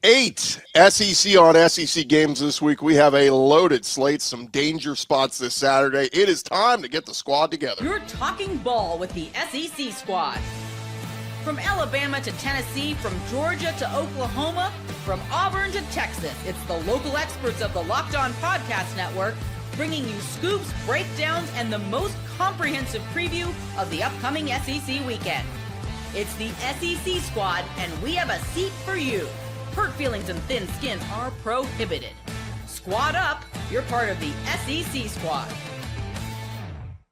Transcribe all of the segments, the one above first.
8 SEC on SEC games this week. We have a loaded slate, some danger spots this Saturday. It is time to get the squad together. You're talking ball with the SEC squad. From Alabama to Tennessee, from Georgia to Oklahoma, from Auburn to Texas, it's the local experts of the Locked On Podcast Network bringing you scoops, breakdowns, and the most comprehensive preview of the upcoming SEC weekend. It's the SEC squad, and we have a seat for you. Hurt feelings and thin skins are prohibited. Squad up, you're part of the SEC squad.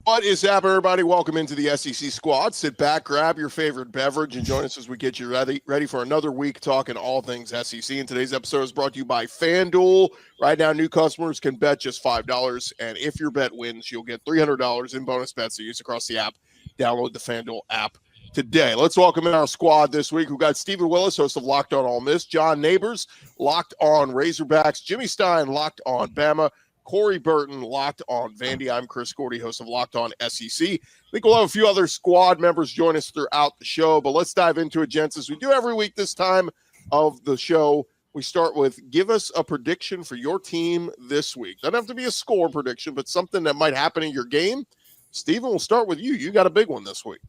What is happening, everybody? Welcome into the SEC squad. Sit back, grab your favorite beverage, and join us as we get you ready for another week talking all things SEC. And today's episode is brought to you by FanDuel. Right now, new customers can bet just $5, and if your bet wins, you'll get $300 in bonus bets to use across the app. Download the FanDuel app today. Let's welcome in our squad this week. We've got Stephen Willis, host of Locked On Ole Miss, John Neighbors, Locked On Razorbacks, Jimmy Stein, Locked On Bama, Corey Burton, Locked On Vandy. I'm Chris Gordy, host of Locked On SEC. I think we'll have a few other squad members join us throughout the show, but let's dive into it, gents. As we do every week this time of the show, we start with give us a prediction for your team this week. Doesn't have to be a score prediction, but something that might happen in your game. Stephen, we'll start with you. You got a big one this week.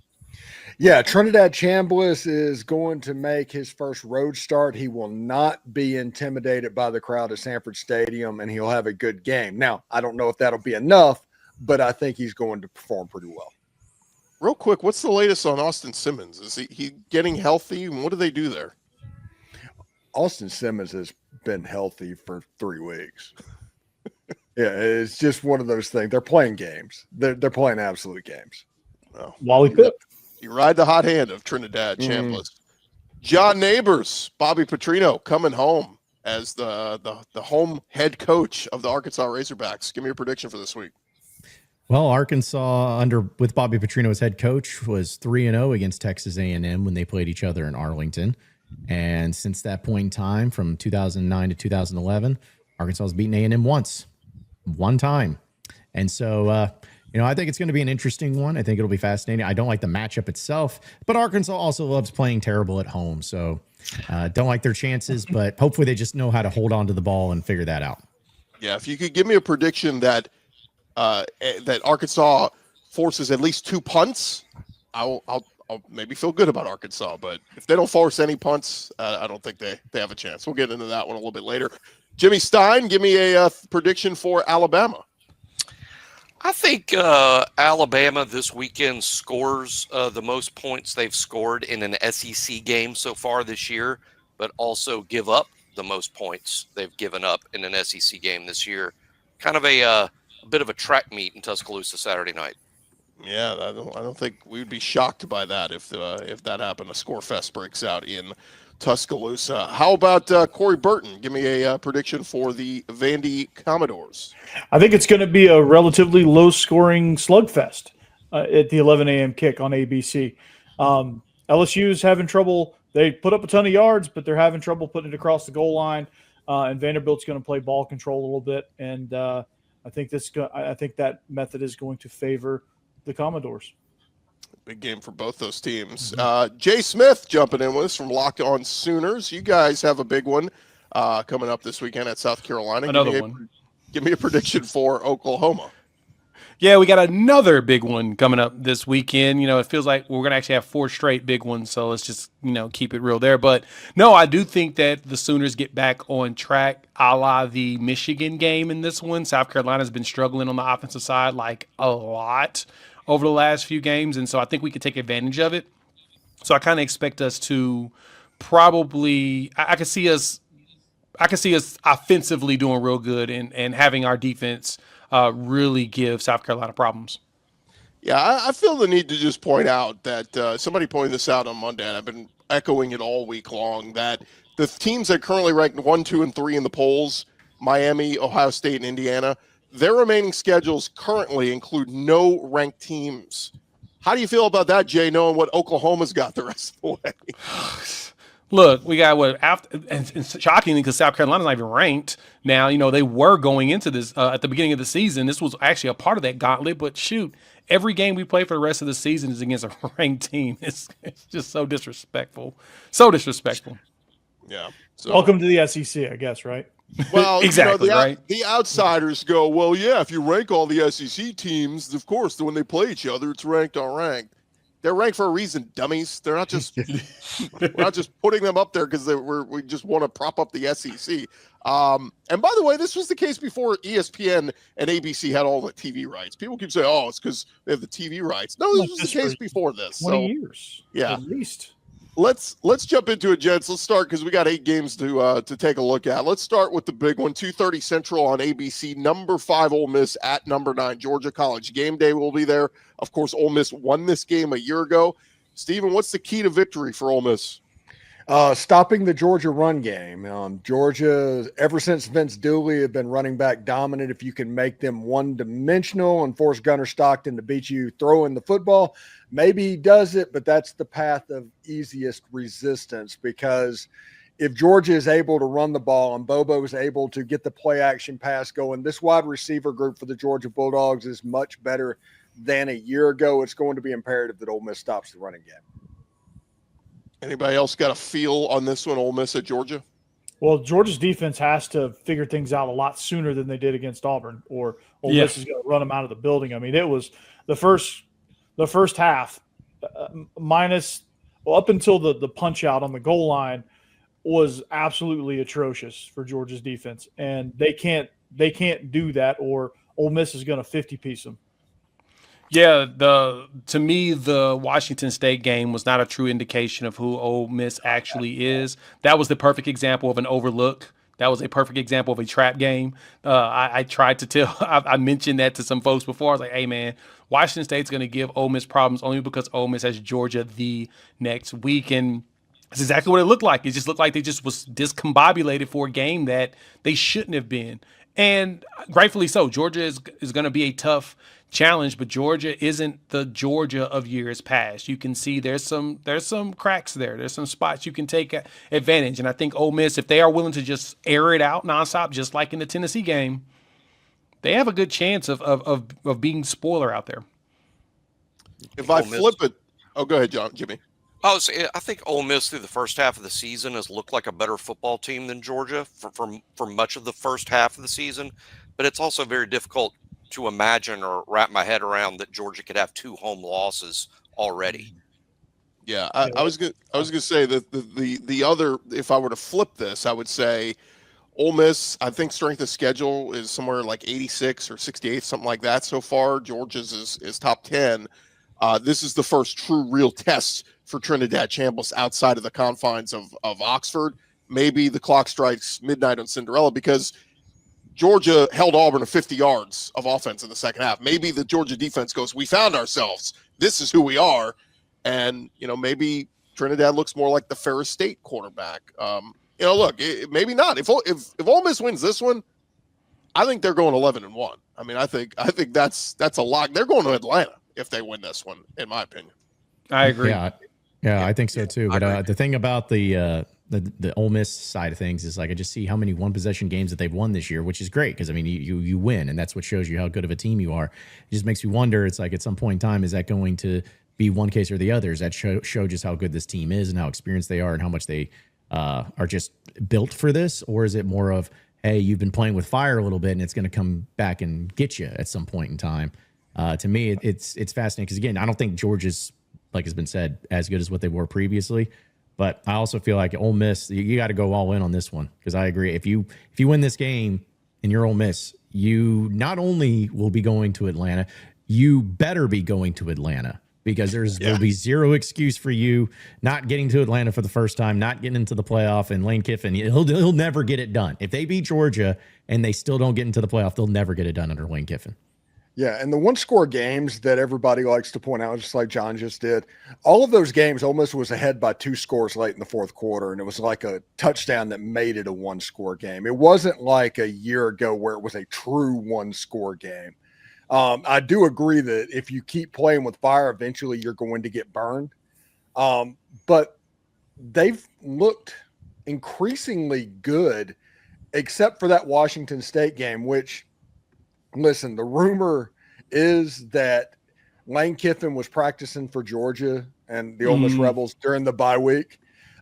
Yeah, Trinidad Chambliss is going to make his first road start. He will not be intimidated by the crowd at Sanford Stadium, and he'll have a good game. Now, I don't know if that'll be enough, but I think he's going to perform pretty well. Real quick, what's the latest on Austin Simmons? Is he getting healthy? And what do they do there? Austin Simmons has been healthy for 3 weeks. Yeah, it's just one of those things. They're playing games. They're playing absolute games. Oh. Wally Pipp. You ride the hot hand of Trinidad Chambliss. John Neighbors, Bobby Petrino coming home as the home head coach of the Arkansas Razorbacks. Give me your prediction for this week. Well, Arkansas with Bobby Petrino as head coach was 3-0 against Texas A&M when they played each other in Arlington. And since that point in time, from 2009 to 2011, Arkansas has beaten A&M one time. And so, I think it's going to be an interesting one. I think it'll be fascinating. I don't like the matchup itself, but Arkansas also loves playing terrible at home. So don't like their chances, but hopefully they just know how to hold on to the ball and figure that out. Yeah, if you could give me a prediction that that Arkansas forces at least 2 punts, I'll maybe feel good about Arkansas. But if they don't force any punts, I don't think they have a chance. We'll get into that one a little bit later. Jimmy Stein, give me a prediction for Alabama. I think Alabama this weekend scores the most points they've scored in an SEC game so far this year, but also give up the most points they've given up in an SEC game this year. Kind of a bit of a track meet in Tuscaloosa Saturday night. Yeah, I don't think we'd be shocked by that if that happened. A score fest breaks out in Tuscaloosa. How about Corey Burton? Give me a prediction for the Vandy Commodores. I think it's going to be a relatively low-scoring slugfest at the 11 a.m. kick on ABC. LSU's having trouble. They put up a ton of yards, but they're having trouble putting it across the goal line. And Vanderbilt's going to play ball control a little bit, and I think that method is going to favor the Commodores. Big game for both those teams. Jay Smith jumping in with us from Locked On Sooners. You guys have a big one coming up this weekend at South Carolina. Another one. Give me a prediction for Oklahoma. Yeah, we got another big one coming up this weekend. It feels like we're going to actually have 4 straight big ones, so let's just, keep it real there. But, no, I do think that the Sooners get back on track a la the Michigan game in this one. South Carolina's been struggling on the offensive side like a lot over the last few games, and so I think we could take advantage of it. So I kind of expect us to probably – I can see us offensively doing real good and having our defense really give South Carolina problems. Yeah, I feel the need to just point out that somebody pointed this out on Monday, and I've been echoing it all week long, that the teams that currently ranked 1, 2, and 3 in the polls, Miami, Ohio State, and Indiana, their remaining schedules currently include no ranked teams. How do you feel about that, Jay, knowing what Oklahoma's got the rest of the way? Look, we got and shockingly, because South Carolina's not even ranked now. They were going into this at the beginning of the season. This was actually a part of that gauntlet. But shoot, every game we play for the rest of the season is against a ranked team. It's just so disrespectful. So disrespectful. Yeah. So Welcome to the SEC, I guess, right? well, Exactly, right? The outsiders go, well, yeah, if you rank all the SEC teams, of course, when they play each other, it's ranked on ranked. They're ranked for a reason, dummies. They're not just we're not just putting them up there because we just want to prop up the SEC. And by the way, this was the case before ESPN and ABC had all the TV rights. People keep saying, "Oh, it's because they have the TV rights." No, this was the case before this. 20 years, yeah, at least. Let's jump into it, gents. Let's start because we got 8 games to take a look at. Let's start with the big one, 2:30 Central on ABC. Number 5 Ole Miss at number 9 Georgia. College game day will be there. Of course, Ole Miss won this game a year ago. Steven, what's the key to victory for Ole Miss? Stopping the Georgia run game. Georgia, ever since Vince Dooley, have been running back dominant. If you can make them one-dimensional and force Gunnar Stockton to beat you throwing the football, maybe he does it, but that's the path of easiest resistance, because if Georgia is able to run the ball and Bobo is able to get the play action pass going, this wide receiver group for the Georgia Bulldogs is much better than a year ago. It's going to be imperative that Ole Miss stops the running game. Anybody else got a feel on this one, Ole Miss at Georgia? Well, Georgia's defense has to figure things out a lot sooner than they did against Auburn, or Ole Miss is going to run them out of the building. I mean, it was the first half up until the punch out on the goal line was absolutely atrocious for Georgia's defense, and they can't do that, or Ole Miss is going to 50-piece them. Yeah, to me, the Washington State game was not a true indication of who Ole Miss actually is. That was the perfect example of an overlook. That was a perfect example of a trap game. I tried to tell, I mentioned that to some folks before. I was like, hey, man, Washington State's going to give Ole Miss problems only because Ole Miss has Georgia the next week. And that's exactly what it looked like. It just looked like they just was discombobulated for a game that they shouldn't have been. And rightfully so. Georgia is going to be a tough challenge, but Georgia isn't the Georgia of years past. You can see there's some cracks there. There's some spots you can take advantage. And I think Ole Miss, if they are willing to just air it out nonstop, just like in the Tennessee game, they have a good chance of being spoiler out there. If I flip it, oh, go ahead, Jimmy. I think Ole Miss through the first half of the season has looked like a better football team than Georgia for much of the first half of the season, but it's also very difficult to imagine or wrap my head around that Georgia could have 2 home losses already. Yeah, I was gonna say that the other, if I were to flip this, I would say Ole Miss, I think strength of schedule is somewhere like 86 or 68, something like that so far. Georgia's is top 10. This is the first true real test for Trinidad Chambliss outside of the confines of Oxford. Maybe the clock strikes midnight on Cinderella because Georgia held Auburn to 50 yards of offense in the second half. Maybe the Georgia defense goes, we found ourselves. This is who we are. And, maybe Trinidad looks more like the Ferris State quarterback. Look, maybe not. If Ole Miss wins this one, I think they're going 11-1. I mean, I think that's a lock. They're going to Atlanta if they win this one, in my opinion. I agree. Yeah, I think so too. But the thing about the Ole Miss side of things is, like, I just see how many one possession games that they've won this year, which is great because, I mean, you win, and that's what shows you how good of a team you are. It just makes me wonder, it's like at some point in time, is that going to be one case or the other? Does that show just how good this team is and how experienced they are and how much they are just built for this? Or is it more of, hey, you've been playing with fire a little bit and it's going to come back and get you at some point in time? To me, it's fascinating because, again, I don't think Georgia's, like has been said, as good as what they were previously. But I also feel like Ole Miss, you got to go all in on this one, because I agree. If you win this game and you're Ole Miss, you not only will be going to Atlanta, you better be going to Atlanta, because there'll be zero excuse for you not getting to Atlanta for the first time, not getting into the playoff. And Lane Kiffin, he'll never get it done. If they beat Georgia and they still don't get into the playoff, they'll never get it done under Lane Kiffin. Yeah, and the one-score games that everybody likes to point out, just like John just did, all of those games almost was ahead by 2 scores late in the fourth quarter, and it was like a touchdown that made it a one-score game. It wasn't like a year ago where it was a true one-score game. I do agree that if you keep playing with fire, eventually you're going to get burned. But they've looked increasingly good, except for that Washington State game, which – listen, the rumor is that Lane Kiffin was practicing for Georgia and the Ole Miss Rebels during the bye week.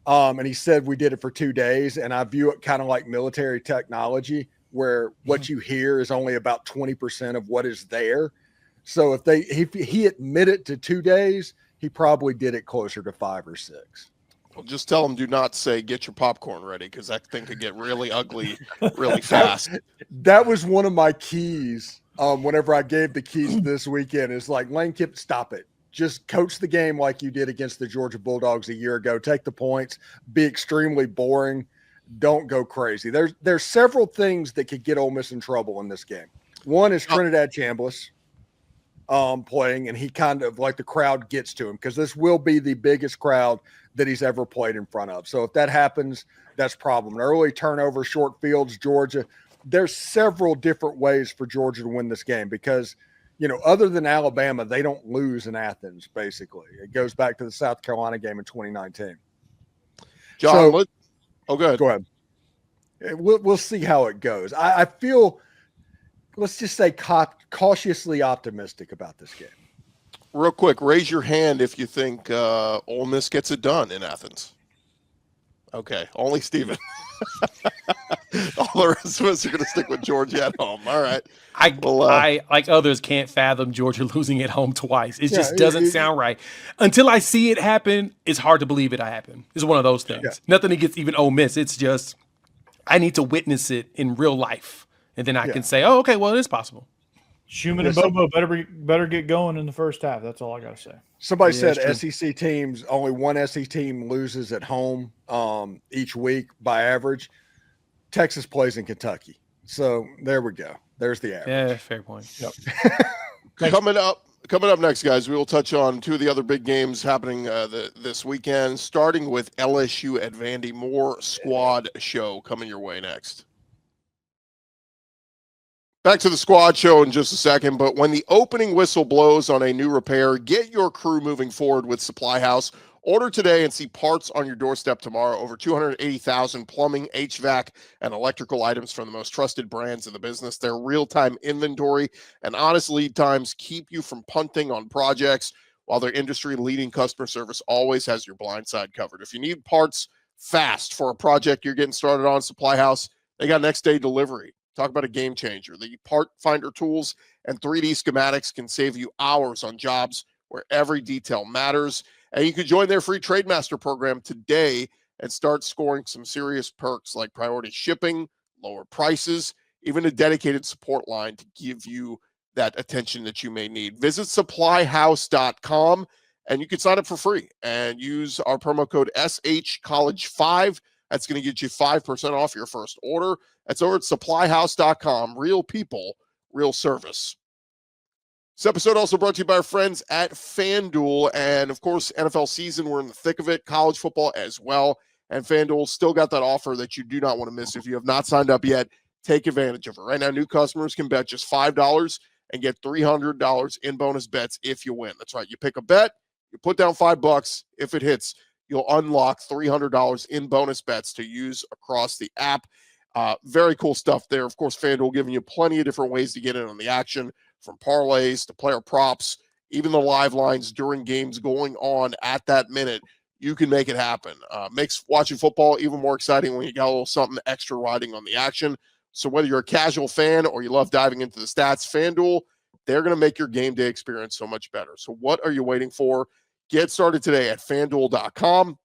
And he said we did it for 2 days, and I view it kind of like military technology, where what you hear is only about 20% of what is there. So if he admitted to 2 days, he probably did it closer to 5 or 6. Well, just tell them do not say get your popcorn ready, because that thing could get really ugly really fast. That was one of my keys. Whenever I gave the keys this weekend, is like, Lane Kiffin, stop it. Just coach the game like you did against the Georgia Bulldogs a year ago. Take the points. Be extremely boring. Don't go crazy. There's several things that could get Ole Miss in trouble in this game. One is Trinidad Chambliss playing, and he kind of like the crowd gets to him, because this will be the biggest crowd that he's ever played in front of. So if that happens, that's a problem. An early turnover, short fields, Georgia. There's several different ways for Georgia to win this game, because, other than Alabama, they don't lose in Athens, basically. It goes back to the South Carolina game in 2019. John, Go ahead. We'll see how it goes. I feel, let's just say, cautiously optimistic about this game. Real quick, raise your hand if you think Ole Miss gets it done in Athens. Okay, only Steven. All the rest of us are going to stick with Georgia at home. All right. I like others, can't fathom Georgia losing at home twice. It just doesn't sound right. Until I see it happen, it's hard to believe it happened. It's one of those things. Yeah. Nothing against even Ole Miss. It's just I need to witness it in real life, and then I can say, oh, okay, well, it is possible. Schumann and Bobo better get going in the first half. That's all I got to say. Somebody said SEC teams, only one SEC team loses at home each week by average. Texas plays in Kentucky. So there we go. There's the average. Yeah, fair point. Yep. Coming up next, guys, we will touch on two of the other big games happening this weekend, starting with LSU at Vandy. More squad show coming your way next. Back to the squad show in just a second, but when the opening whistle blows on a new repair, get your crew moving forward with SupplyHouse. Order today and see parts on your doorstep tomorrow. Over 280,000 plumbing, HVAC, and electrical items from the most trusted brands in the business. Their real-time inventory and honest lead times keep you from punting on projects, while their industry-leading customer service always has your blind side covered. If you need parts fast for a project you're getting started on, SupplyHouse, they got next-day delivery. Talk about a game changer. The part finder tools and 3D schematics can save you hours on jobs where every detail matters. And you can join their free Trademaster program today and start scoring some serious perks like priority shipping, lower prices, even a dedicated support line to give you that attention that you may need. Visit supplyhouse.com and you can sign up for free and use our promo code SHCollege5. That's going to get you 5% off your first order. That's over at supplyhouse.com. Real people, real service. This episode also brought to you by our friends at FanDuel. And, of course, NFL season, we're in the thick of it. College football as well. And FanDuel still got that offer that you do not want to miss. If you have not signed up yet, take advantage of it. Right now, new customers can bet just $5 and get $300 in bonus bets if you win. That's right. You pick a bet, you put down $5. If it hits, you'll unlock $300 in bonus bets to use across the app. Very cool stuff there. Of course, FanDuel giving you plenty of different ways to get in on the action, from parlays to player props, even the live lines during games going on at that minute. You can make it happen. Makes watching football even more exciting when you got a little something extra riding on the action. So whether you're a casual fan or you love diving into the stats, FanDuel, they're going to make your game day experience so much better. So what are you waiting for? Get started today at FanDuel.com.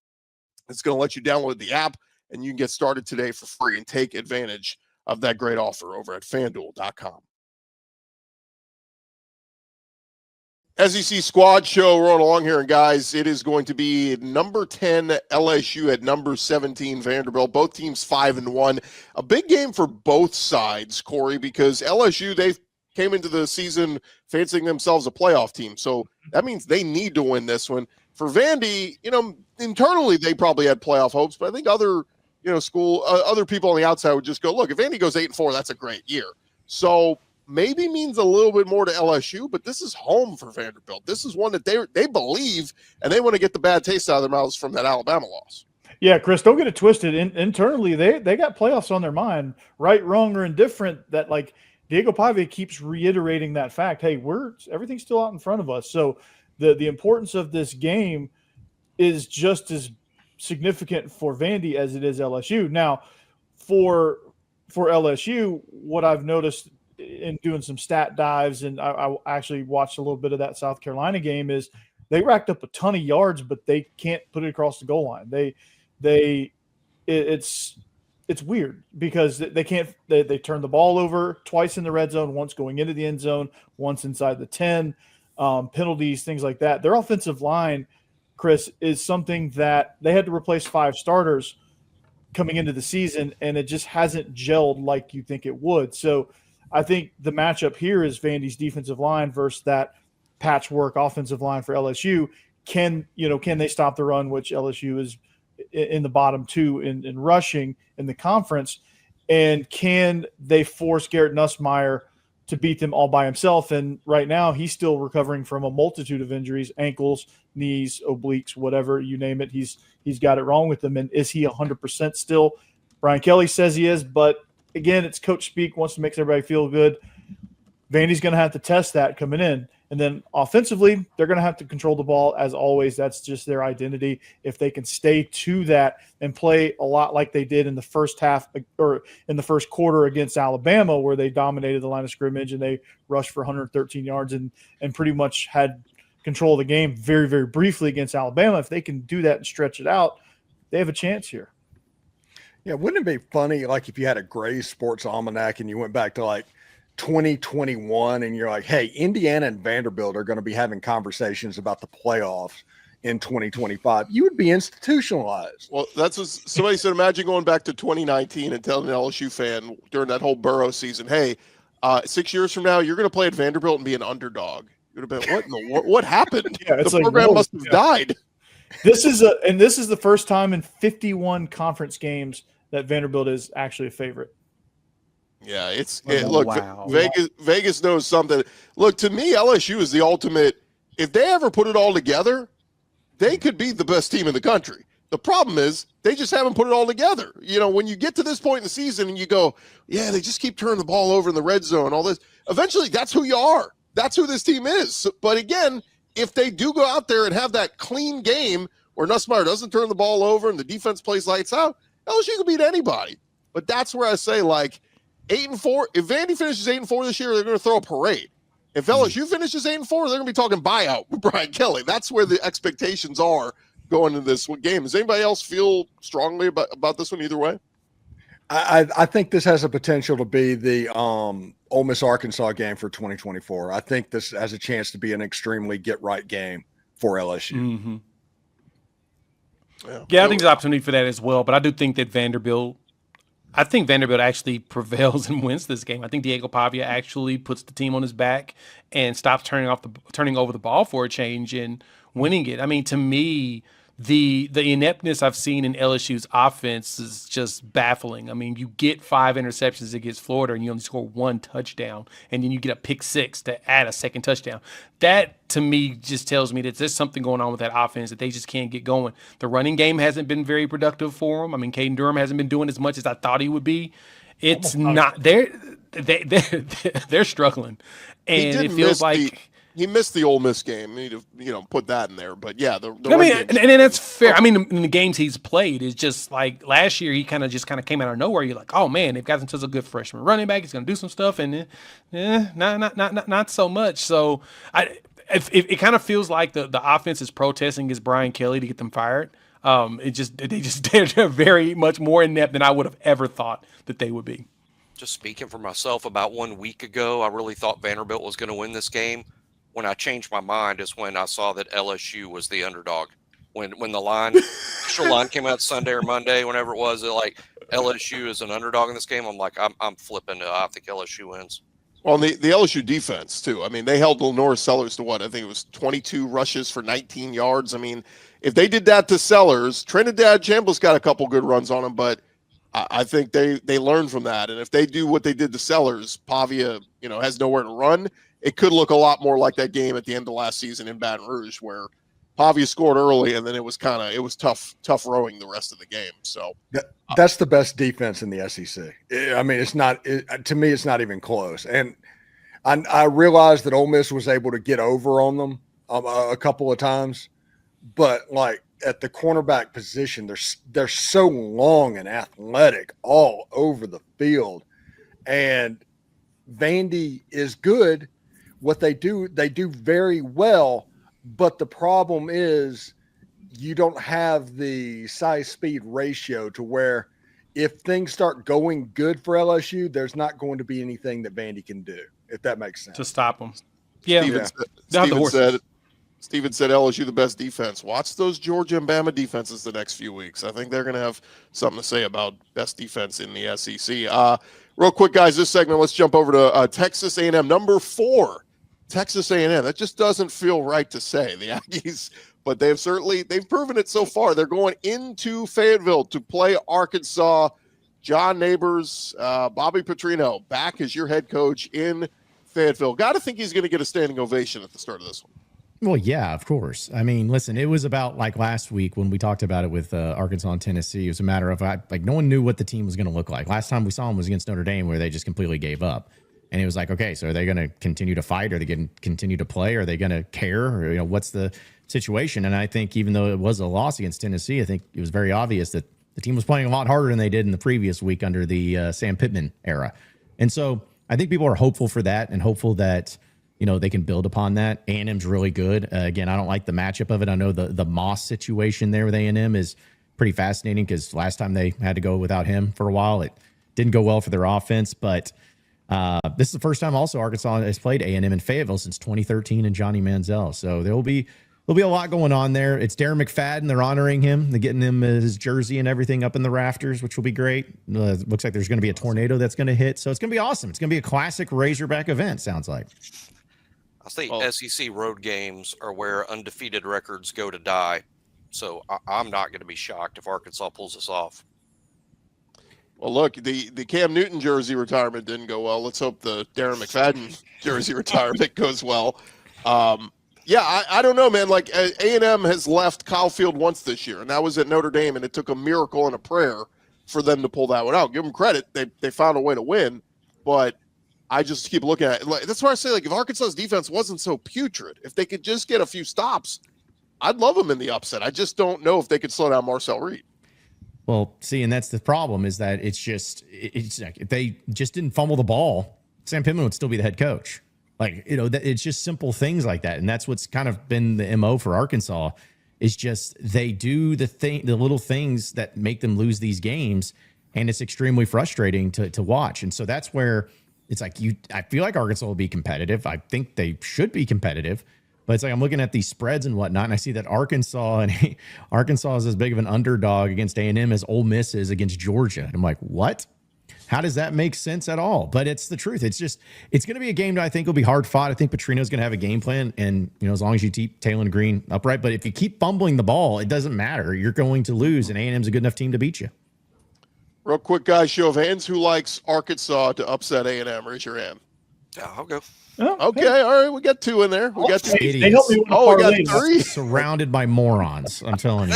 It's going to let you download the app, and you can get started today for free and take advantage of that great offer over at FanDuel.com. SEC Squad Show rolling along here, and guys, it is going to be number 10 LSU at number 17 Vanderbilt. Both teams 5-1. A big game for both sides, Corey, because LSU, they came into the season fancying themselves a playoff team, so that means they need to win this one. For Vandy, internally they probably had playoff hopes, but I think other other people on the outside would just go, look, if Vandy goes 8-4, that's a great year. So maybe means a little bit more to LSU, but this is home for Vanderbilt. This is one that they believe, and they want to get the bad taste out of their mouths from that Alabama loss. Yeah, Chris, don't get it twisted. Internally, they got playoffs on their mind, right, wrong, or indifferent. That like Diego Pavia keeps reiterating that fact. Hey, everything's still out in front of us. So the importance of this game is just as significant for Vandy as it is LSU. Now, for LSU, what I've noticed in doing some stat dives, and I actually watched a little bit of that South Carolina game, is they racked up a ton of yards, but they can't put it across the goal line. It's weird because they can't. They turn the ball over twice in the red zone, once going into the end zone, once inside the 10. Penalties, things like that. Their offensive line, Chris, is something that they had to replace 5 starters coming into the season, and it just hasn't gelled like you think it would. So I think the matchup here is Vandy's defensive line versus that patchwork offensive line for LSU. Can they stop the run, which LSU is in the bottom 2 in rushing in the conference, and can they force Garrett Nussmeier to beat them all by himself? And right now he's still recovering from a multitude of injuries, ankles, knees, obliques, whatever, you name it. He's got it wrong with him. And is he 100% still? Brian Kelly says he is, but again, it's coach speak, wants to make everybody feel good. Vandy's going to have to test that coming in. And then offensively, they're going to have to control the ball as always. That's just their identity. If they can stay to that and play a lot like they did in the first half or in the first quarter against Alabama, where they dominated the line of scrimmage and they rushed for 113 yards and pretty much had control of the game very, very briefly against Alabama. If they can do that and stretch it out, they have a chance here. Yeah, wouldn't it be funny, like if you had a Gray's Sports Almanac and you went back to like 2021 and you're like, hey, Indiana and Vanderbilt are going to be having conversations about the playoffs in 2025, you would be institutionalized. Well, that's what somebody said. Imagine going back to 2019 and telling an LSU fan during that whole Burrow season, hey, 6 years from now, you're going to play at Vanderbilt and be an underdog. You would have been, what happened? Yeah, it's the like, program must have died. This is the first time in 51 conference games that Vanderbilt is actually a favorite. Yeah, Wow. Vegas knows something. Look, to me, LSU is the ultimate. If they ever put it all together, they could be the best team in the country. The problem is they just haven't put it all together. You know, when you get to this point in the season and you go, yeah, they just keep turning the ball over in the red zone, all this. Eventually, that's who you are. That's who this team is. But again, if they do go out there and have that clean game where Nussmeier doesn't turn the ball over and the defense plays lights out, LSU can beat anybody. But that's where I say, like, 8-4. If Vandy finishes 8-4 this year, they're going to throw a parade. If LSU finishes 8-4, they're going to be talking buyout with Brian Kelly. That's where the expectations are going into this game. Does anybody else feel strongly about this one either way? I think this has a potential to be the Ole Miss Arkansas game for 2024. I think this has a chance to be an extremely get-right game for LSU. Mm-hmm. Yeah, I think there's opportunity for that as well. But I do think that Vanderbilt actually prevails and wins this game. I think Diego Pavia actually puts the team on his back and stops turning over the ball for a change and winning it. I mean, to me, the ineptness I've seen in LSU's offense is just baffling. I mean, you get 5 interceptions against Florida and you only score 1 touchdown, and then you get a pick 6 to add a second touchdown. That, to me, just tells me that there's something going on with that offense that they just can't get going. The running game hasn't been very productive for them. I mean, Caden Durham hasn't been doing as much as I thought he would be. It's not – they're struggling, and it feels like – he missed the Ole Miss game. You need to, put that in there. But yeah, and that's fair. I mean, in the games he's played, it's just like last year he kind of came out of nowhere. You're like, oh man, they've got him such a good freshman running back. He's going to do some stuff, and not so much. So it kind of feels like the offense is protesting against Brian Kelly to get them fired. They're very much more inept than I would have ever thought that they would be. Just speaking for myself, about 1 week ago, I really thought Vanderbilt was going to win this game. When I changed my mind is when I saw that LSU was the underdog. When the official line came out Sunday or Monday, whenever it was, like LSU is an underdog in this game. I'm like, I'm flipping. I think LSU wins. Well, the LSU defense too. I mean, they held Lenore Sellers to what? I think it was 22 rushes for 19 yards. I mean, if they did that to Sellers, Trinidad Chambliss got a couple good runs on him, but I think they learned from that. And if they do what they did to Sellers, Pavia, has nowhere to run. It could look a lot more like that game at the end of last season in Baton Rouge, where Pavia scored early and then it was tough rowing the rest of the game. So that's the best defense in the SEC. I mean, to me, it's not even close. And I realized that Ole Miss was able to get over on them a couple of times, but like at the cornerback position, they're so long and athletic all over the field. And Vandy is good. What they do very well. But the problem is you don't have the size speed ratio to where if things start going good for LSU, there's not going to be anything that Vandy can do, if that makes sense. To stop them. Yeah. Steven said LSU the best defense. Watch those Georgia and Bama defenses the next few weeks. I think they're going to have something to say about best defense in the SEC. Real quick, guys, this segment, let's jump over to Texas A&M, number 4. Texas A&M. That just doesn't feel right to say. The Aggies, but they've proven it so far. They're going into Fayetteville to play Arkansas. John Neighbors, Bobby Petrino, back as your head coach in Fayetteville. Got to think he's going to get a standing ovation at the start of this one. Well, yeah, of course. I mean, listen, it was about like last week when we talked about it with Arkansas and Tennessee. It was a matter of like no one knew what the team was going to look like. Last time we saw them was against Notre Dame, where they just completely gave up. And it was like, okay, so are they going to continue to fight? Are they going to continue to play? Are they going to care? Or, what's the situation? And I think even though it was a loss against Tennessee, I think it was very obvious that the team was playing a lot harder than they did in the previous week under the Sam Pittman era. And so I think people are hopeful for that and hopeful that they can build upon that. A&M's really good. Again, I don't like the matchup of it. I know the Moss situation there with A&M is pretty fascinating because last time they had to go without him for a while, it didn't go well for their offense. But this is the first time also Arkansas has played A&M in Fayetteville since 2013 and Johnny Manziel. So there'll be a lot going on there. It's Darren McFadden. They're honoring him. They're getting him his jersey and everything up in the rafters, which will be great. Looks like there's going to be a tornado that's going to hit. So it's going to be awesome. It's going to be a classic Razorback event, sounds like. I think SEC road games are where undefeated records go to die. So I'm not going to be shocked if Arkansas pulls this off. Well, look, the Cam Newton jersey retirement didn't go well. Let's hope the Darren McFadden jersey retirement goes well. Yeah, I don't know, man. Like A&M has left Kyle Field once this year, and that was at Notre Dame, and it took a miracle and a prayer for them to pull that one out. Give them credit. They found a way to win, but I just keep looking at it. Like, that's why I say, like, if Arkansas's defense wasn't so putrid, if they could just get a few stops, I'd love them in the upset. I just don't know if they could slow down Marcel Reed. Well, see, and that's the problem is that it's like if they just didn't fumble the ball, Sam Pittman would still be the head coach. Like, it's just simple things like that. And that's what's kind of been the MO for Arkansas is just they do the little things that make them lose these games. And it's extremely frustrating to watch. And so that's where it's like I feel like Arkansas will be competitive. I think they should be competitive. But it's like I'm looking at these spreads and whatnot, and I see that Arkansas is as big of an underdog against A&M as Ole Miss is against Georgia. And I'm like, what? How does that make sense at all? But it's the truth. It's going to be a game that I think will be hard fought. I think Petrino's going to have a game plan, and as long as you keep Taylor Green upright. But if you keep fumbling the ball, it doesn't matter. You're going to lose, and A&M's a good enough team to beat you. Real quick, guys, show of hands. Who likes Arkansas to upset A&M? Raise your hand. Yeah, I'll go. Oh, Okay, all right. We got 2 in there. We got 2. Idiots. They helped me Oh, we got 3. Surrounded by morons. I'm telling you.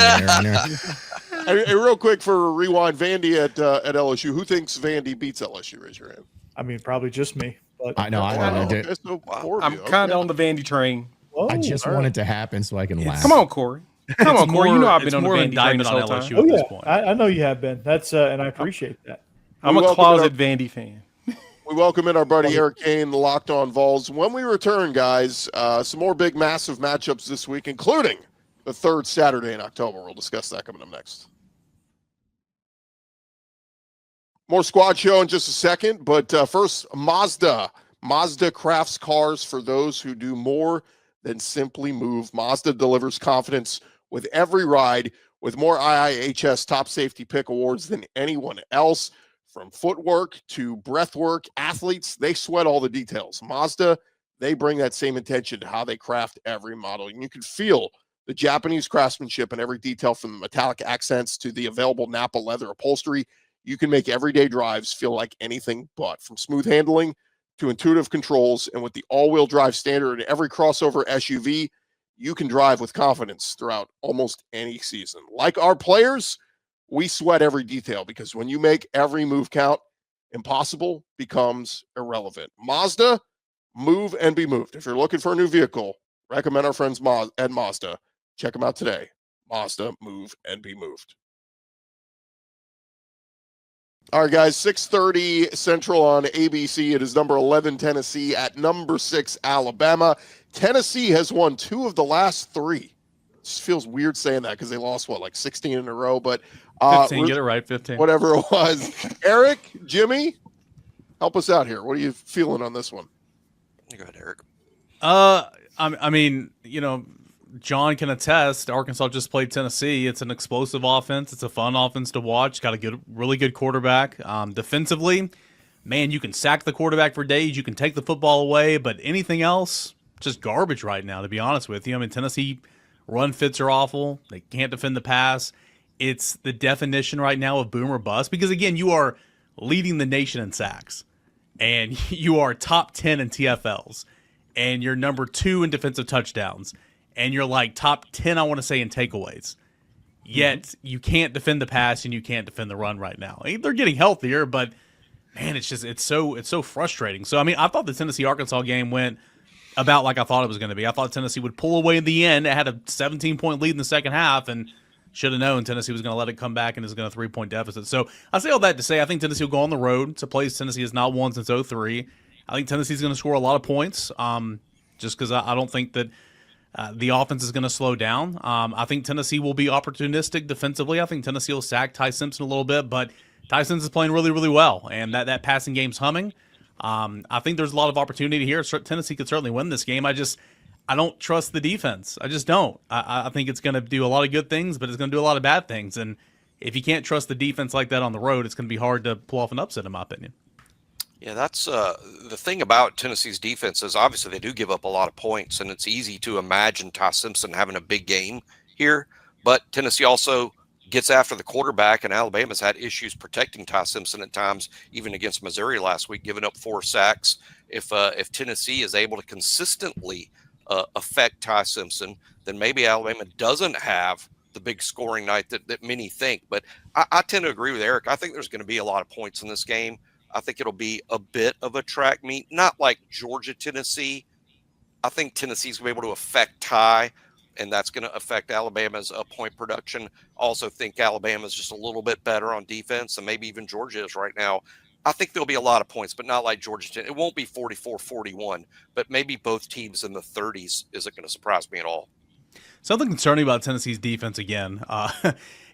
Hey, real quick for rewind, Vandy at LSU. Who thinks Vandy beats LSU? Raise your hand. I mean, probably just me. But I know. Okay, so 4 of I'm you. kind of on the Vandy train. Whoa. I just want it to happen so I can laugh. Come on, Corey. Come on, Corey. You know I've been on the more Vandy train this indictment whole on time. LSU Oh, at yeah. this point. I know you have been. That's and I appreciate that. I'm We a welcome closet Vandy fan. We welcome in our buddy Eric Kane, the Locked On Vols. When we return, guys, some more big, massive matchups this week, including the 3rd Saturday in October. We'll discuss that coming up next. More Squad Show in just a second, but first, Mazda. Mazda crafts cars for those who do more than simply move. Mazda delivers confidence with every ride, with more IIHS Top Safety Pick awards than anyone else. From footwork to breathwork, athletes, they sweat all the details. Mazda, they bring that same intention to how they craft every model. And you can feel the Japanese craftsmanship in every detail, from the metallic accents to the available Nappa leather upholstery. You can make everyday drives feel like anything but. From smooth handling to intuitive controls, and with the all-wheel drive standard in every crossover SUV, you can drive with confidence throughout almost any season. Like our players, we sweat every detail, because when you make every move count, impossible becomes irrelevant. Mazda, move and be moved. If you're looking for a new vehicle, recommend our friends at Mazda. Check them out today. Mazda, move and be moved. All right, guys, 6:30 Central on ABC. It is number 11 Tennessee at number 6 Alabama. Tennessee has won 2 of the last 3. It just feels weird saying that because they lost, like 16 in a row. But 15, get it right, 15. Whatever it was. Eric, Jimmy, help us out here. What are you feeling on this one? Go ahead, Eric. I mean, John can attest. Arkansas just played Tennessee. It's an explosive offense. It's a fun offense to watch. Got a really good quarterback. Defensively, man, you can sack the quarterback for days. You can take the football away, but anything else, just garbage right now, to be honest with you. I mean, Tennessee run fits are awful. They can't defend the pass. It's the definition right now of boom or bust because, again, you are leading the nation in sacks, and you are top 10 in TFLs, and you're number 2 in defensive touchdowns. And you're like top 10, I want to say, in takeaways. Yet you can't defend the pass and you can't defend the run right now. They're getting healthier, but man, it's so frustrating. So I mean, I thought the Tennessee-Arkansas game went about like I thought it was going to be. I thought Tennessee would pull away in the end. It had a 17-point lead in the second half, and should have known Tennessee was going to let it come back and is going to 3-point deficit. So I say all that to say I think Tennessee will go on the road. It's a place Tennessee has not won since 2003. I think Tennessee's going to score a lot of points, just because I don't think that. The offense is going to slow down. I think Tennessee will be opportunistic defensively. I think Tennessee will sack Ty Simpson a little bit, but Ty Simpson is playing really, really well, and that passing game's humming. I think there's a lot of opportunity here. Tennessee could certainly win this game. I don't trust the defense. I just don't. I think it's going to do a lot of good things, but it's going to do a lot of bad things. And if you can't trust the defense like that on the road, it's going to be hard to pull off an upset, in my opinion. Yeah, that's the thing about Tennessee's defense is obviously they do give up a lot of points, and it's easy to imagine Ty Simpson having a big game here. But Tennessee also gets after the quarterback, and Alabama's had issues protecting Ty Simpson at times, even against Missouri last week, giving up 4 sacks. If Tennessee is able to consistently affect Ty Simpson, then maybe Alabama doesn't have the big scoring night that many think. But I tend to agree with Eric. I think there's going to be a lot of points in this game. I think it'll be a bit of a track meet, not like Georgia, Tennessee. I think Tennessee's going to be able to affect Ty, and that's going to affect Alabama's point production. Also think Alabama's just a little bit better on defense, and maybe even Georgia is right now. I think there'll be a lot of points, but not like Georgia. It won't be 44-41, but maybe both teams in the 30s isn't going to surprise me at all. Something concerning about Tennessee's defense again.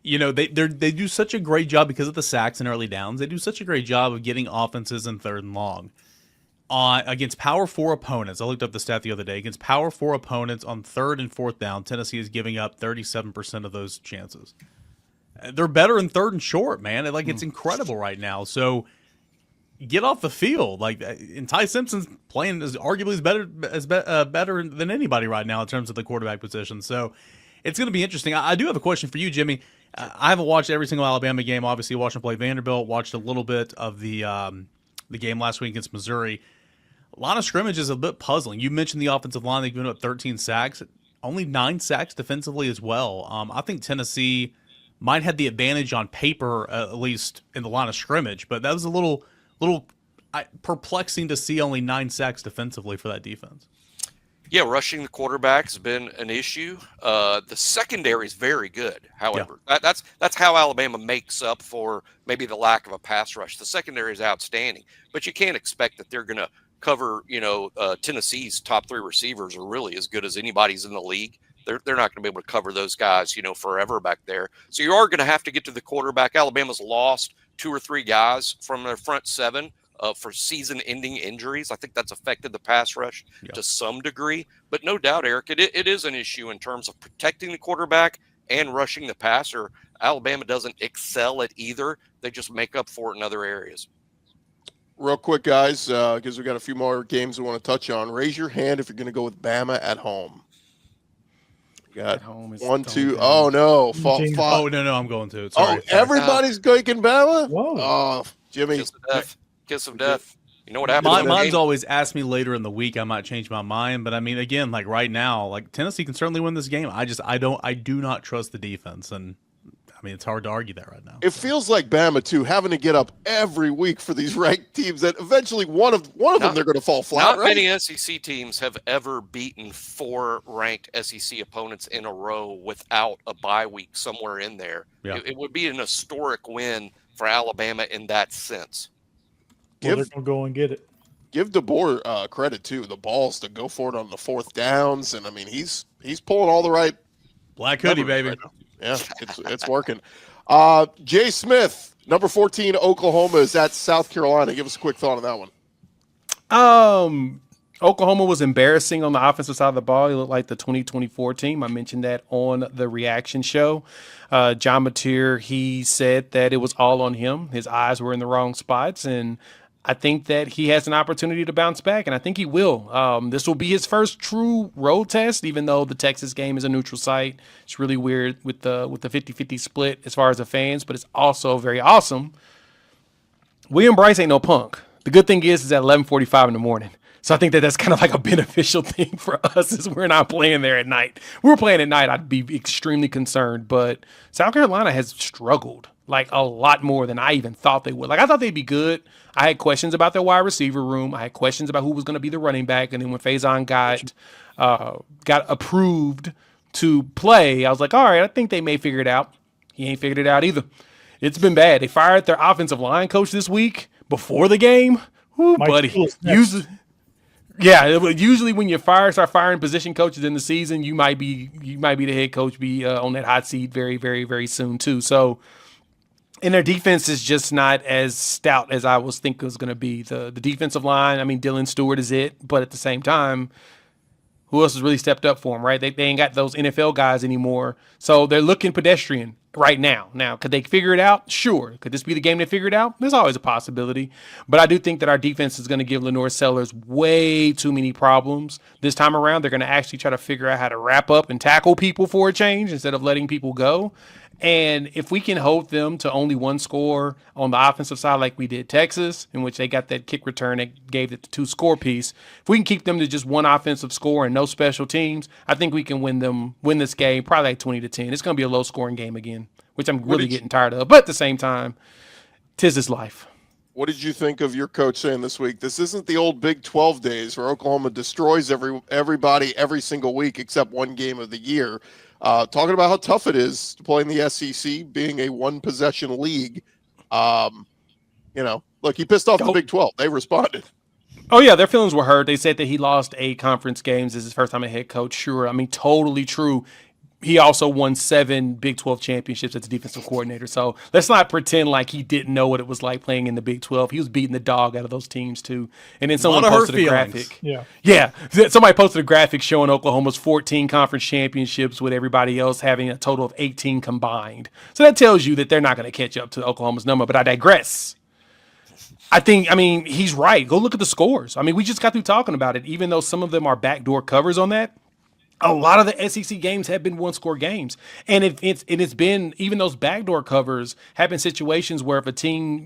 They do such a great job because of the sacks and early downs. They do such a great job of getting offenses in 3rd and long. Against Power 4 opponents, I looked up the stat the other day. Against Power 4 opponents on 3rd and 4th down, Tennessee is giving up 37% of those chances. They're better in 3rd and short, man. It's incredible right now. So get off the field. And Ty Simpson's playing is arguably better than anybody right now in terms of the quarterback position. So it's going to be interesting. I do have a question for you, Jimmy. I haven't watched every single Alabama game. Obviously, watched them play Vanderbilt. Watched a little bit of the game last week against Missouri. A lot of scrimmage is a bit puzzling. You mentioned the offensive line. They've given up 13 sacks. Only 9 sacks defensively as well. I think Tennessee might have the advantage on paper, at least in the line of scrimmage. But that was a little perplexing to see only 9 sacks defensively for that defense. Yeah, rushing the quarterback has been an issue. The secondary is very good. However, that's how Alabama makes up for maybe the lack of a pass rush. The secondary is outstanding, but you can't expect that they're going to cover. Tennessee's top 3 receivers are really as good as anybody's in the league. They're not going to be able to cover those guys, forever back there. So you are going to have to get to the quarterback. Alabama's lost 2 or 3 guys from their front 7. For season-ending injuries. I think that's affected the pass rush to some degree. But no doubt, Eric, it is an issue in terms of protecting the quarterback and rushing the passer. Alabama doesn't excel at either. They just make up for it in other areas. Real quick, guys, because we got a few more games we want to touch on. Raise your hand if you're going to go with Bama at home. We got 1, 2. Oh, no. Oh, no, I'm going to. Sorry. Everybody's going Bama? Whoa. Oh, Jimmy. Kiss of death. You know what happens? Mine's always asked me later in the week. I might change my mind, but I mean, again, right now, Tennessee can certainly win this game. I do not trust the defense, and mean, it's hard to argue that right now. It feels like Bama too, having to get up every week for these ranked teams that eventually one of them they're going to fall flat. Not many SEC teams have ever beaten 4 ranked SEC opponents in a row without a bye week somewhere in there. Yeah. It would be an historic win for Alabama in that sense. Well, they're going to go and get it. Give DeBoer credit too, the balls to go for it on the 4th downs, and I mean he's pulling all the right Black hoodie, baby. right now. Yeah, it's working. Jay Smith, number 14, Oklahoma is at South Carolina. Give us a quick thought on that one. Oklahoma was embarrassing on the offensive side of the ball. He looked like the 2024 team. I mentioned that on the reaction show. John Mateer, he said that it was all on him. His eyes were in the wrong spots, and I think that he has an opportunity to bounce back, and I think he will. This will be his first true road test, even though the Texas game is a neutral site. It's really weird with the 50-50 split as far as the fans, but it's also very awesome. William Bryce ain't no punk. The good thing is at 11:45 in the morning. So I think that that's kind of like a beneficial thing for us is we're not playing there at night. If we were playing at night, I'd be extremely concerned. But South Carolina has struggled like a lot more than I even thought they would. Like I thought they'd be good. I had questions about their wide receiver room. I had questions about who was going to be the running back. And then when Faison got approved to play, I was like, all right, I think they may figure it out. He ain't figured it out either. It's been bad. They fired their offensive line coach this week before the game. Whoo, buddy. Usually when you start firing position coaches in the season, you might be the head coach, be on that hot seat very, very, very soon too. So, and their defense is just not as stout as I was thinking it was going to be. The defensive line, I mean, Dylan Stewart is it, but at the same time, who else has really stepped up for them, right? They ain't got those NFL guys anymore. So they're looking pedestrian right now. Now, could they figure it out? Sure. Could this be the game they figure it out? There's always a possibility. But I do think that our defense is going to give Lenore Sellers way too many problems. This time around, they're going to actually try to figure out how to wrap up and tackle people for a change instead of letting people go. And if we can hold them to only one score on the offensive side like we did Texas, in which they got that kick return that gave it the 2-score piece, if we can keep them to just one offensive score and no special teams, I think we can win this game probably like 20-10. It's going to be a low-scoring game again, which I'm really getting tired of. But at the same time, 'tis his life. What did you think of your coach saying this week? This isn't the old Big 12 days where Oklahoma destroys everybody every single week except one game of the year. Talking about how tough it is to play in the SEC, being a one-possession league. Look, he pissed off the Big 12. They responded. Oh, yeah, their feelings were hurt. They said that he lost 8 conference games. This is his first time as head coach. Sure, I mean, totally true. He also won 7 Big 12 championships as a defensive coordinator. So let's not pretend like he didn't know what it was like playing in the Big 12. He was beating the dog out of those teams, too. And then someone posted a graphic. Yeah. Somebody posted a graphic showing Oklahoma's 14 conference championships with everybody else having a total of 18 combined. So that tells you that they're not going to catch up to Oklahoma's number. But I digress. He's right. Go look at the scores. I mean, we just got through talking about it. Even though some of them are backdoor covers on that, a lot of the SEC games have been one-score games. And it's been, even those backdoor covers have been situations where if a team,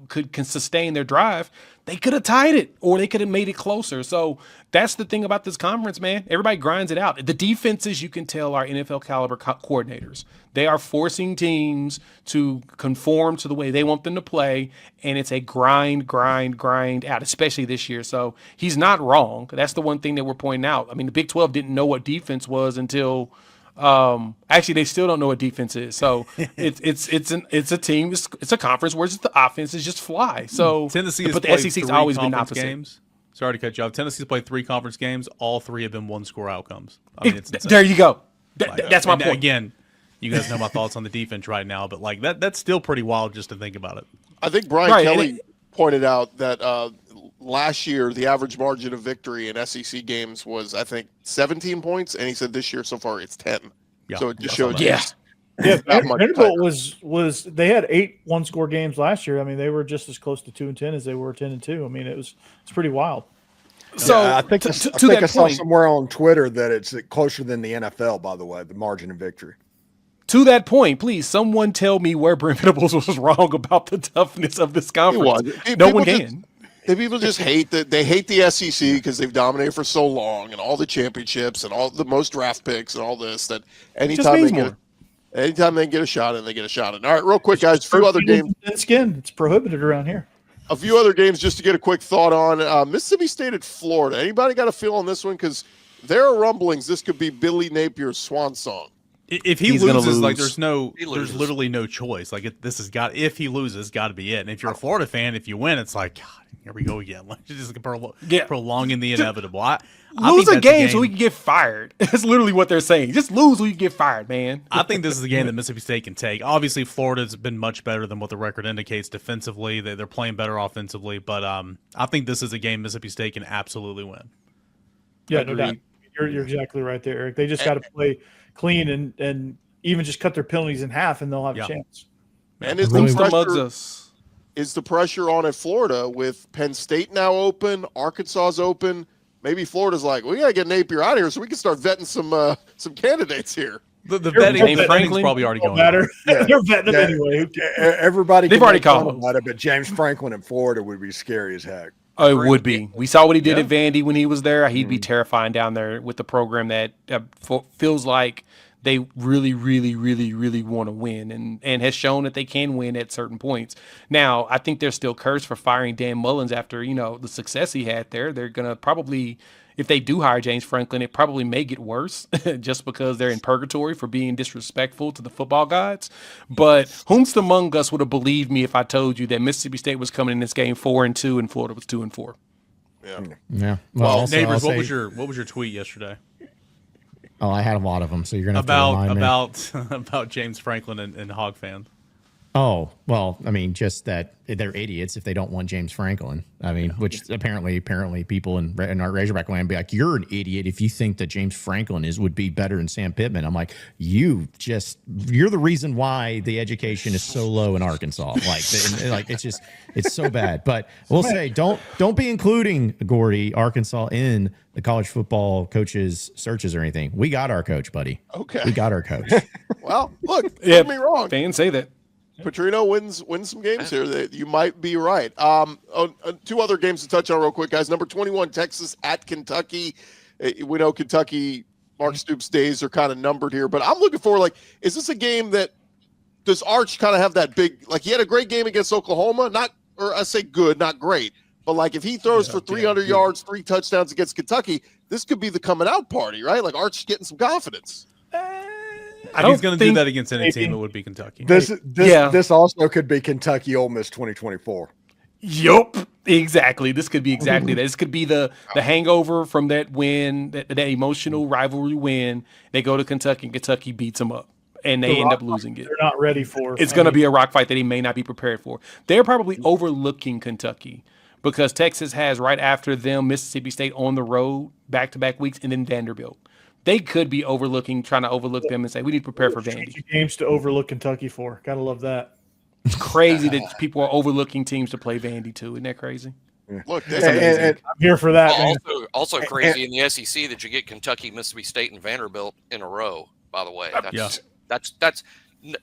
can sustain their drive, they could have tied it or they could have made it closer. So that's the thing about this conference, man. Everybody grinds it out. The defenses, you can tell, are NFL caliber coordinators. They are forcing teams to conform to the way they want them to play, and it's a grind out, especially this year. So he's not wrong. That's the one thing that we're pointing out. I mean, the Big 12 didn't know what defense was until actually they still don't know what defense is. So it's a team. It's a conference where just the offenses just fly. So Tennessee, but the SEC's always been opposite. Games. Sorry to cut you off. Tennessee's played 3 conference games. All 3 have been one-score outcomes. I mean, it's insane. There you go. That's my point. Again, you guys know my thoughts on the defense right now, but like that's still pretty wild just to think about it. I think Brian Kelly pointed out that last year the average margin of victory in SEC games was, I think, 17 points, and he said this year so far it's 10. Yeah, so it just showed Yeah, Vanderbilt was they had 8 one-score games last year. I mean, they were just as close to 2-10 as they were 10-2. I mean, it's pretty wild. So I think I saw somewhere on Twitter that it's closer than the NFL. By the way, the margin of victory. To that point, please, someone tell me where Brent Venables was wrong about the toughness of this conference. No one can. People just hate they hate the SEC because they've dominated for so long and all the championships and all the most draft picks and all this that anytime they get Anytime they can get a shot in, they get a shot in. All right, real quick, guys. A few other games. Skin. It's prohibited around here. A few other games just to get a quick thought on. Mississippi State at Florida. Anybody got a feel on this one? Because there are rumblings this could be Billy Napier's swan song. If he loses, like there's loses. literally no choice. Like if he loses, got to be it. And if you're a Florida fan, if you win, it's like, God, here we go again. Like just prolonging the inevitable. I Lose think a that's game so we can get fired. That's literally what they're saying. Just lose so you can get fired, man. I think this is a game that Mississippi State can take. Obviously, Florida's been much better than what the record indicates defensively. They're playing better offensively, but I think this is a game Mississippi State can absolutely win. Yeah, no doubt. You're exactly right there, Eric. They just got to play clean and even just cut their penalties in half, and they'll have a chance. And is the pressure on at Florida with Penn State now open, Arkansas's open? Maybe Florida's like, we got to get Napier out of here so we can start vetting some candidates here. The vetting Franklin's probably already going on. Yeah. They're vetting them anyway. Everybody they've already called about it, but James Franklin in Florida would be scary as heck. Oh, it would be. We saw what he did at Vandy when he was there. He'd be terrifying down there with the program that feels like they really, really, really, really want to win and has shown that they can win at certain points. Now, I think they're still cursed for firing Dan Mullins after, the success he had there. They're going to probably, if they do hire James Franklin, it probably may get worse just because they're in purgatory for being disrespectful to the football gods. But whomst among us would have believed me if I told you that Mississippi State was coming in this game 4-2 and Florida was 2-4? Yeah. Well, neighbors, what was your tweet yesterday? Oh, I had a lot of them, so you're gonna have to remind me. about James Franklin and Hog fans. Oh, well, I mean, just that they're idiots if they don't want James Franklin. I mean, which apparently people in our Razorback land be like, you're an idiot if you think that James Franklin would be better than Sam Pittman. I'm like, you're the reason why the education is so low in Arkansas. It's so bad. But we'll say, don't be including Gordy, Arkansas in the college football coaches searches or anything. We got our coach, buddy. Okay. We got our coach. Well, look, don't get me wrong. Fans say that. Petrino wins some games here. That you might be right. Two other games to touch on real quick, guys. Number 21, Texas at Kentucky. We know Kentucky, Mark Stoops' days are kind of numbered here, but I'm looking for, is this a game that does Arch kind of have that big, he had a great game against Oklahoma, I say good, not great, but if he throws for 300 yards, 3 touchdowns against Kentucky, this could be the coming out party, right? Arch getting some confidence. If he's going to do that against any team, it would be Kentucky. This also could be Kentucky Ole Miss 2024. Yup, exactly. This could be exactly that. This could be the hangover from that win, that emotional rivalry win. They go to Kentucky and Kentucky beats them up, and they end up losing it. They're not ready for. It's going to be a rock fight that he may not be prepared for. They're probably overlooking Kentucky because Texas has right after them Mississippi State on the road back-to-back weeks, and then Vanderbilt. They could be trying to overlook them and say, we need to prepare for Vandy. Games to overlook Kentucky for. Gotta love that. It's crazy that people are overlooking teams to play Vandy too. Isn't that crazy? Look, that's amazing. And I'm here for that. Also crazy in the SEC that you get Kentucky, Mississippi State, and Vanderbilt in a row, by the way. That's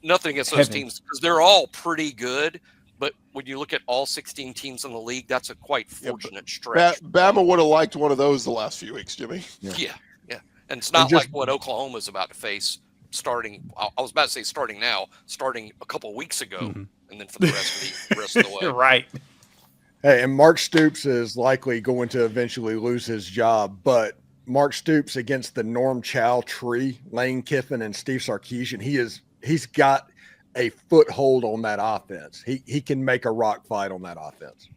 nothing against those teams because they're all pretty good. But when you look at all 16 teams in the league, that's a quite fortunate stretch. Bama would have liked one of those the last few weeks, Jimmy. Yeah. And it's not like what Oklahoma's about to face starting. I was about to say starting now, starting a couple of weeks ago, and then for the rest of the way. Right. Hey, and Mark Stoops is likely going to eventually lose his job, but Mark Stoops against the Norm Chow tree, Lane Kiffin, and Steve Sarkisian, he's got a foothold on that offense. He can make a rock fight on that offense.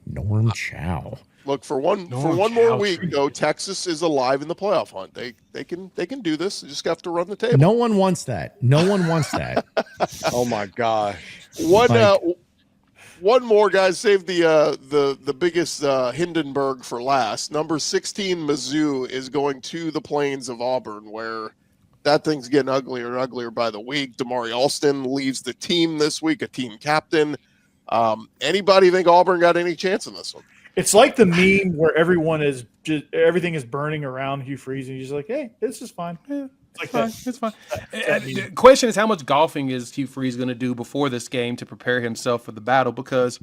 Norm Chow. Look, for one more week, though, Texas is alive in the playoff hunt. They can do this. They just have to run the table. No one wants that. Oh my gosh. One more, guys. Save the biggest Hindenburg for last. Number 16, Mizzou is going to the Plains of Auburn, where that thing's getting uglier and uglier by the week. Damari Alston leaves the team this week, a team captain. Anybody think Auburn got any chance in this one? It's like the meme where everything is burning around Hugh Freeze, and he's just like, "Hey, this is fine." It's fine. The question is, how much golfing is Hugh Freeze going to do before this game to prepare himself for the battle? Because,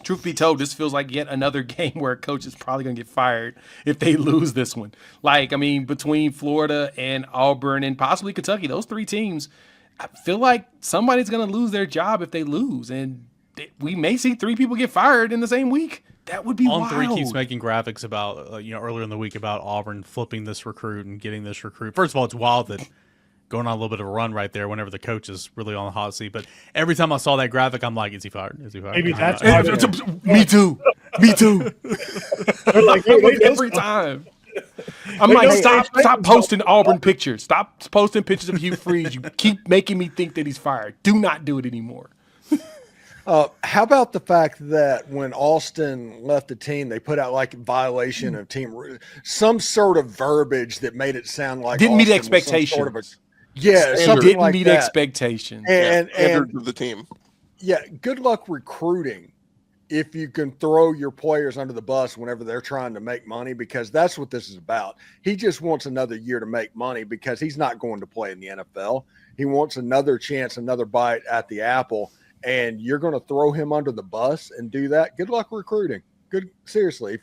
truth be told, this feels like yet another game where a coach is probably going to get fired if they lose this one. Between Florida and Auburn and possibly Kentucky, those 3 teams, I feel like somebody's going to lose their job if they lose, and we may see 3 people get fired in the same week. That would be wild. On3 keeps making graphics about earlier in the week about Auburn flipping this recruit and getting this recruit. First of all, it's wild that going on a little bit of a run right there whenever the coach is really on the hot seat. But every time I saw that graphic, I'm like, is he fired? Is he fired? Maybe that's Me too. Me too. Every time. I'm like, stop posting Auburn pictures. Stop posting pictures of Hugh Freeze. You keep making me think that he's fired. Do not do it anymore. How about the fact that when Austin left the team, they put out like violation of team, some sort of verbiage that made it sound like didn't meet Austin was expectations. some sort of something didn't like meet that. expectations. And Standards of the team. Yeah, good luck recruiting if you can throw your players under the bus whenever they're trying to make money, because that's what this is about. He just wants another year to make money because he's not going to play in the NFL. He wants another chance, another bite at the apple. And you're going to throw him under the bus and do that. Good luck recruiting. Seriously,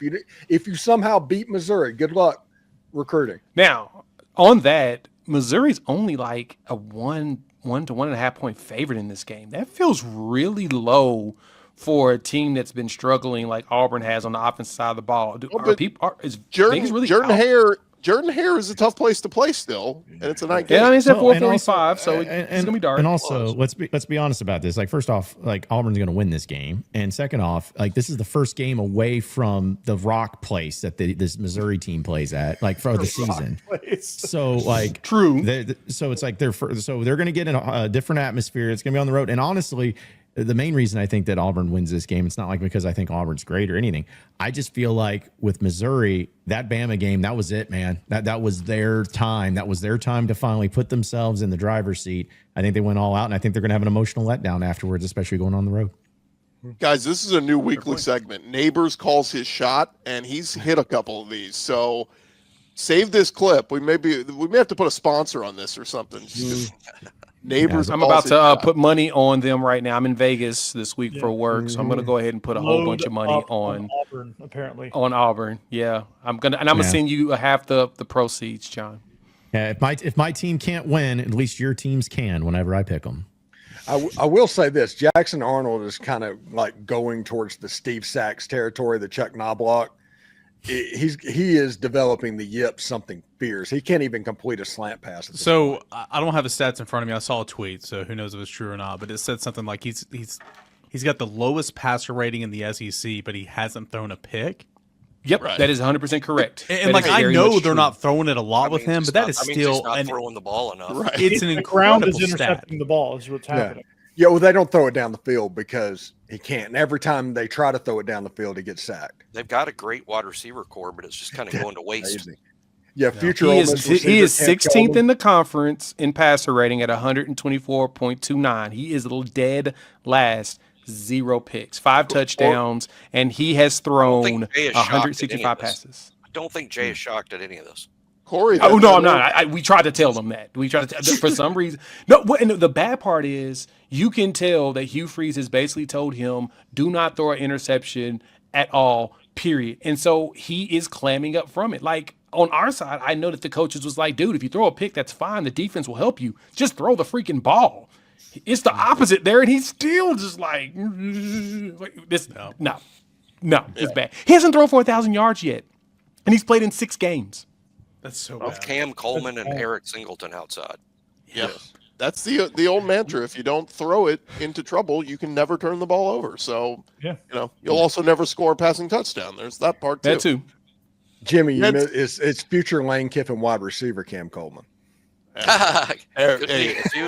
if you somehow beat Missouri, good luck recruiting. Now, on that, Missouri's only like a 1 to 1.5 point favorite in this game. That feels really low for a team that's been struggling like Auburn has on the offensive side of the ball. Is Vegas really Jordan Hare is a tough place to play still, and it's a night game. Yeah, I mean, it's at 4:45, so it's going to be dark. And also, let's be honest about this. Like, first off, like Auburn's going to win this game, and second off, like this is the first game away from the rock place that this Missouri team plays at, like for the season. So, like, true. So it's like they're going to get in a different atmosphere. It's going to be on the road, and honestly, the main reason I think that Auburn wins this game, it's not like because I think Auburn's great or anything. I just feel like with Missouri, that Bama game, that was it, man. That was their time. That was their time to finally put themselves in the driver's seat. I think they went all out, and I think they're going to have an emotional letdown afterwards, especially going on the road. Guys, this is a new weekly segment. Neighbors calls his shot, and he's hit a couple of these. So save this clip. We may have to put a sponsor on this or something. Neighbors. I'm about to put money on them right now. I'm in Vegas this week for work, so I'm going to go ahead and put a whole bunch of money on Auburn. Apparently, on Auburn. Yeah, I'm gonna send you half the proceeds, John. Yeah, if my team can't win, at least your teams can. Whenever I pick them. I will say this: Jackson Arnold is kind of like going towards the Steve Sachs territory, the Chuck Knobloch. He is developing the yips something fierce. He can't even complete a slant pass. So I don't have his stats in front of me. I saw a tweet, so who knows if it's true or not. But it said something like he's got the lowest passer rating in the SEC, but he hasn't thrown a pick. Yep, right. That is 100% correct. And like I know they're not throwing it a lot with him, but that is still not throwing the ball enough. Right. It's an ground incredible is intercepting the ball is what's happening. Yeah, well, they don't throw it down the field because he can't. And every time they try to throw it down the field, he gets sacked. They've got a great wide receiver core, but it's just kind of going to waste. Yeah, future. He is 16th in the conference in passer rating at 124.29. He is dead last. 0 picks, 5 touchdowns, and he has thrown 165 passes. I don't think Jay is shocked at any of this. Corey. Oh no, I'm not. We tried to tell them that. We tried to for some reason. No, and the bad part is you can tell that Hugh Freeze has basically told him, do not throw an interception at all, period. And so he is clamming up from it. Like on our side, I know that the coaches was like, dude, if you throw a pick, that's fine. The defense will help you. Just throw the freaking ball. It's the opposite there, and he's still just like this. No, it's bad. He hasn't thrown for 1,000 yards yet, and he's played in 6 games. That's so bad. Cam Coleman and Eric Singleton outside. Yeah. That's the old mantra. If you don't throw it into trouble, you can never turn the ball over. So, you'll also never score a passing touchdown. There's that part too. That too. Jimmy, it's future Lane Kiffin wide receiver Cam Coleman. If he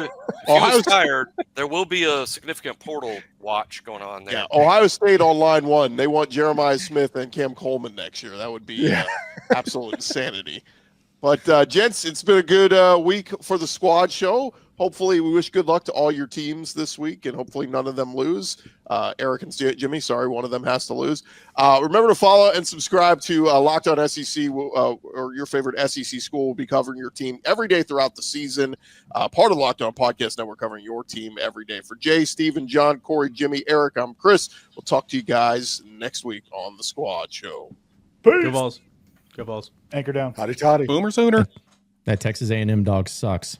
was tired, there will be a significant portal watch going on there. Yeah, Ohio State on line 1. They want Jeremiah Smith and Cam Coleman next year. That would be absolute insanity. But, gents, it's been a good week for the squad show. Hopefully, we wish good luck to all your teams this week, and hopefully none of them lose. Eric and Jimmy, sorry, one of them has to lose. Remember to follow and subscribe to Locked On SEC, or your favorite SEC school will be covering your team every day throughout the season. Part of the Locked On Podcast Network covering your team every day. For Jay, Steven, John, Corey, Jimmy, Eric, I'm Chris. We'll talk to you guys next week on the Squad Show. Peace. Go Balls. Go Balls. Anchor down. Howdy toddy. Boomer Sooner. That Texas A&M dog sucks.